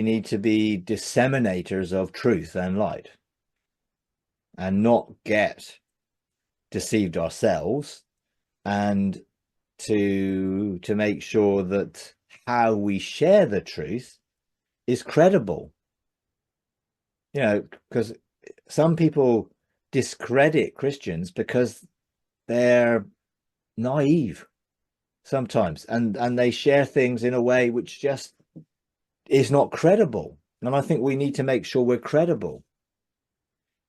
need to be disseminators of truth and light and not get deceived ourselves, and to make sure that how we share the truth is credible. You know, because some people discredit Christians because they're naive sometimes, and they share things in a way which just is not credible. And I think we need to make sure we're credible.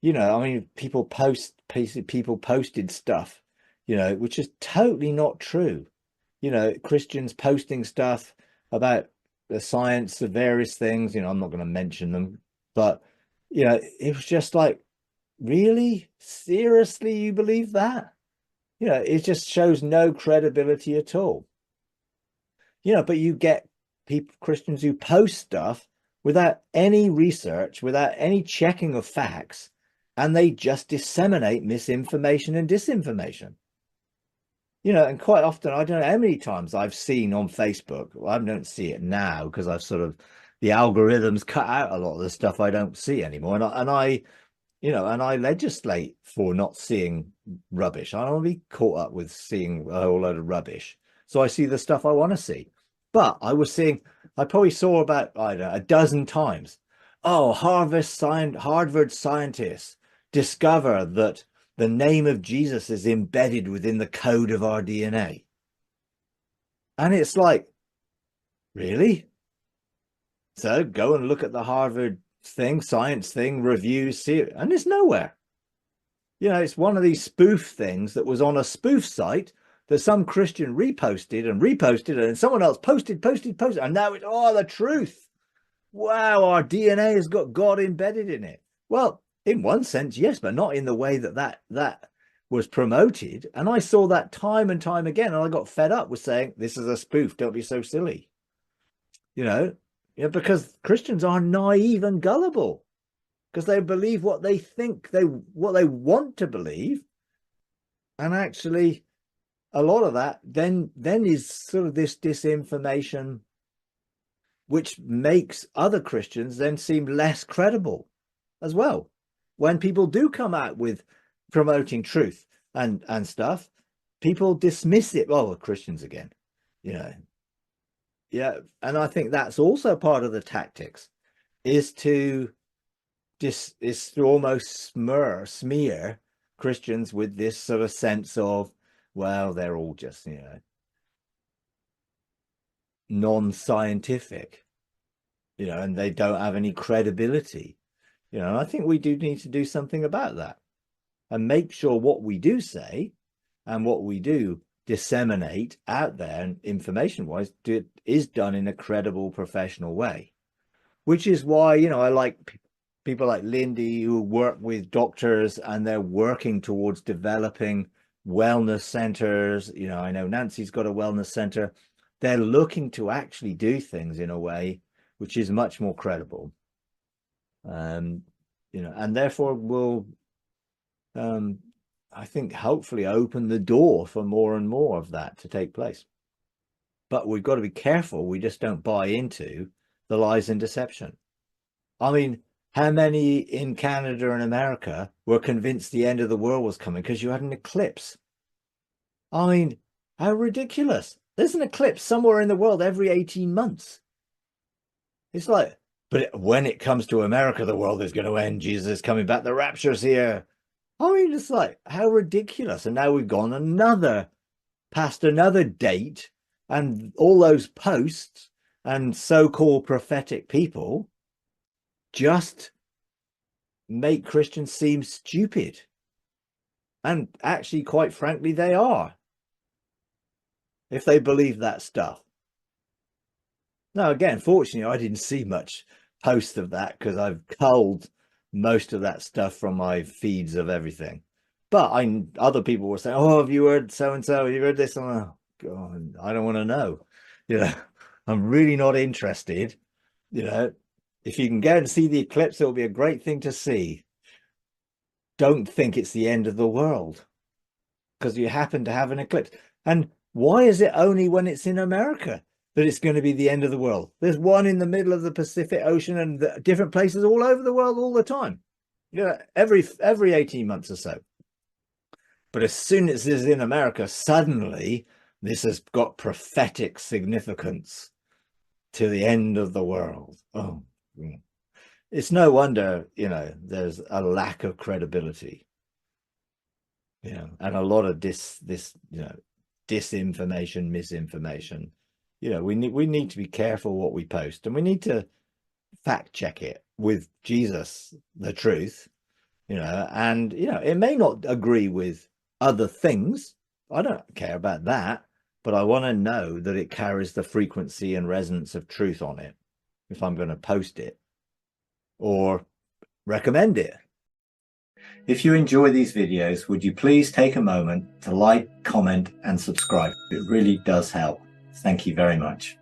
You know, I mean, people posted stuff, you know, which is totally not true. You know, Christians posting stuff about the science of various things, you know, I'm not going to mention them, but, you know, it was just like, really? Seriously, you believe that? You know, it just shows no credibility at all. You know, but you get people, Christians, who post stuff without any research, without any checking of facts, and they just disseminate misinformation and disinformation. You know, and quite often, I don't know how many times I've seen on Facebook. Well, I don't see it now because I've sort of, the algorithms cut out a lot of the stuff I don't see anymore. And I you know, and I legislate for not seeing rubbish. I don't want to be caught up with seeing a whole load of rubbish. So I see the stuff I want to see. But I probably saw about, I don't know, a dozen times. Oh, Harvard scientists discover that the name of Jesus is embedded within the code of our DNA. And it's like, really? So go and look at the Harvard thing, science thing, reviews, see it, and it's nowhere. You know, it's one of these spoof things that was on a spoof site that some Christian reposted and reposted, and someone else posted, and now it's, oh, the truth. Wow, our DNA has got God embedded in it. Well, in one sense, yes, but not in the way that was promoted. And I saw that time and time again, and I got fed up with saying, this is a spoof, don't be so silly. You know, because Christians are naive and gullible, because they believe what they think what they want to believe. And actually, a lot of that then is sort of this disinformation, which makes other Christians then seem less credible as well. When people do come out with promoting truth and stuff, people dismiss it. Oh, Christians again, you know. Yeah, and I think that's also part of the tactics, is to almost smear Christians with this sort of sense of, well, they're all just, you know, non-scientific, you know, and they don't have any credibility, you know. And I think we do need to do something about that and make sure what we do say and what we do disseminate out there and information wise is done in a credible, professional way. Which is why, you know, I like people like Lindy who work with doctors and they're working towards developing wellness centers. You know, I know Nancy's got a wellness center. They're looking to actually do things in a way which is much more credible. You know, and therefore will, I think, hopefully open the door for more and more of that to take place. But we've got to be careful we just don't buy into the lies and deception. I mean, how many in Canada and America were convinced the end of the world was coming because you had an eclipse? I mean, how ridiculous. There's an eclipse somewhere in the world every 18 months. It's like, but when it comes to America, the world is going to end. Jesus is coming back. The rapture's here. I mean, it's like, how ridiculous. And now we've gone past another date, and all those posts and so-called prophetic people just make Christians seem stupid. And actually, quite frankly, they are, if they believe that stuff. Now, again, fortunately, I didn't see much post of that because I've culled most of that stuff from my feeds of everything. But other people were saying, oh, have you heard so-and-so? Have you heard this? Oh, God, I don't want to know. You know, I'm really not interested. You know, if you can go and see the eclipse, it'll be a great thing to see. Don't think it's the end of the world because you happen to have an eclipse. And why is it only when it's in America? that it's going to be the end of the world. There's one in the middle of the Pacific Ocean and different places all over the world all the time. Yeah, every 18 months or so. But as soon as this is in America, suddenly this has got prophetic significance to the end of the world. Oh, it's no wonder, there's a lack of credibility, and a lot of disinformation, misinformation. We need to be careful what we post, and we need to fact check it with Jesus, the truth, and it may not agree with other things. I don't care about that, but I want to know that it carries the frequency and resonance of truth on it if I'm going to post it or recommend it. If you enjoy these videos, would you please take a moment to like, comment, and subscribe? It really does help. Thank you very much.